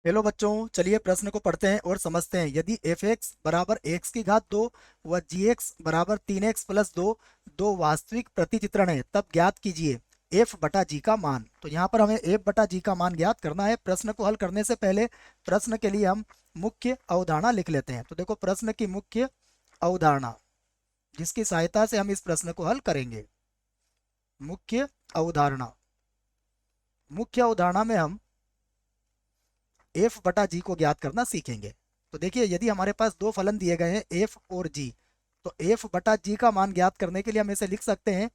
Hello बच्चों, चलिए प्रश्न को पढ़ते हैं और समझते हैं। यदि एफ एक्स बराबर एक्स की घात 2 व जी एक्स बराबर 3x+2 दो वास्तविक प्रतिचित्रण है, तब ज्ञात कीजिए एफ बटा जी का मान। तो यहाँ पर हमें एफ बटा जी का मान ज्ञात करना है। प्रश्न को हल करने से पहले प्रश्न के लिए हम मुख्य अवधारणा लिख लेते हैं। तो देखो, प्रश्न की मुख्य अवधारणा जिसकी सहायता से हम इस प्रश्न को हल करेंगे। मुख्य अवधारणा, मुख्य अवधारणा में हम एफ बटा जी को ज्ञात करना सीखेंगे। तो देखिए, यदि हमारे पास दो फलन दिए गए हैं एफ और जी, तो एफ बटा जी का मान ज्ञात करने के लिए हम इसे लिख सकते हैं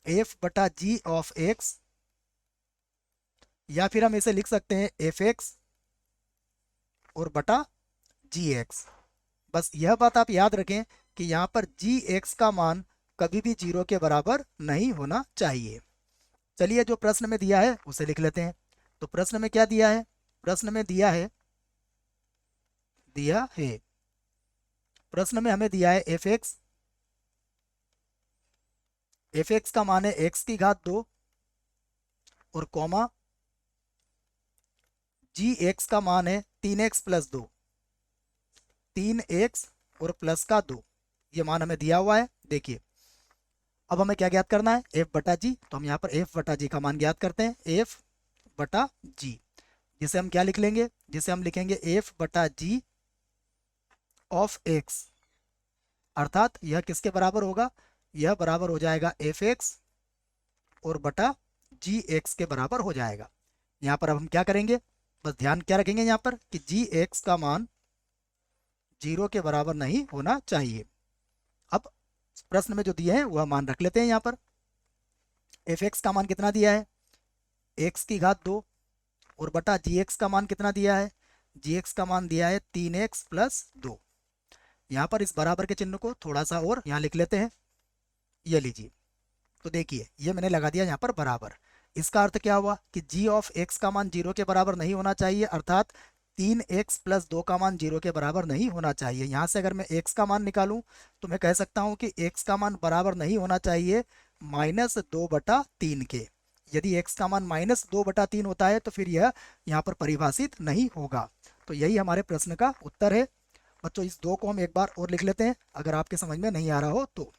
एफ बटा जी ऑफ एक्स, या फिर हम इसे लिख सकते हैं एफ एक्स और बटा जी एक्स। बस यह बात आप याद रखें कि यहाँ पर जी एक्स का मान कभी भी जीरो के बराबर नहीं होना चाहिए। चलिए, जो प्रश्न में दिया है उसे लिख लेते हैं। तो प्रश्न में क्या दिया है? प्रश्न में दिया है प्रश्न में हमें दिया है एफ एक्स का मान है एक्स की घात 2 और कॉमा जी एक्स का मान है 3x+2, 3x और प्लस का 2। ये मान हमें दिया हुआ है। देखिए, अब हमें क्या ज्ञात करना है? एफ बटा जी। तो हम यहाँ पर एफ बटा जी का मान ज्ञात करते हैं, एफ बटा जी, जिसे हम क्या लिख लेंगे? जिसे हम लिखेंगे एफ बटा जी ऑफ एक्स, अर्थात यह किसके बराबर होगा? यह बराबर हो जाएगा एफ एक्स और बटा जी एक्स के बराबर हो जाएगा। यहाँ पर अब हम क्या करेंगे? बस ध्यान क्या रखेंगे यहाँ पर कि जी एक्स का मान जीरो के बराबर नहीं होना चाहिए। अब प्रश्न में जो दिए हैं वह मान रख लेते हैं। यहाँ पर एफ एक्स का मान कितना दिया है? एक्स की घात 2 और बटा जी एक्स का मान कितना दिया है? जी एक्स का मान दिया है 3x+2। यहाँ पर इस बराबर के चिन्ह को थोड़ा सा और यहाँ लिख लेते हैं। ये लीजिए, तो देखिए ये मैंने लगा दिया यहाँ पर बराबर। इसका अर्थ क्या हुआ कि जी ऑफ एक्स का मान जीरो के बराबर नहीं होना चाहिए, अर्थात 3x+2 का मान जीरो के बराबर नहीं होना चाहिए। यहाँ से अगर मैं x का मान निकालूं तो मैं कह सकता हूँ कि x का मान बराबर नहीं होना चाहिए -2/3 के। यदि x का मान -2/3 होता है तो फिर यह यहाँ पर परिभाषित नहीं होगा। तो यही हमारे प्रश्न का उत्तर है। बच्चों, इस दो को हम एक बार और लिख लेते हैं अगर आपके समझ में नहीं आ रहा हो तो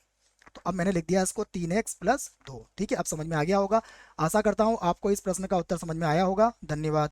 अब मैंने लिख दिया इसको 3x+2। ठीक है, अब समझ में आ गया होगा। आशा करता हूँ आपको इस प्रश्न का उत्तर समझ में आया होगा। धन्यवाद।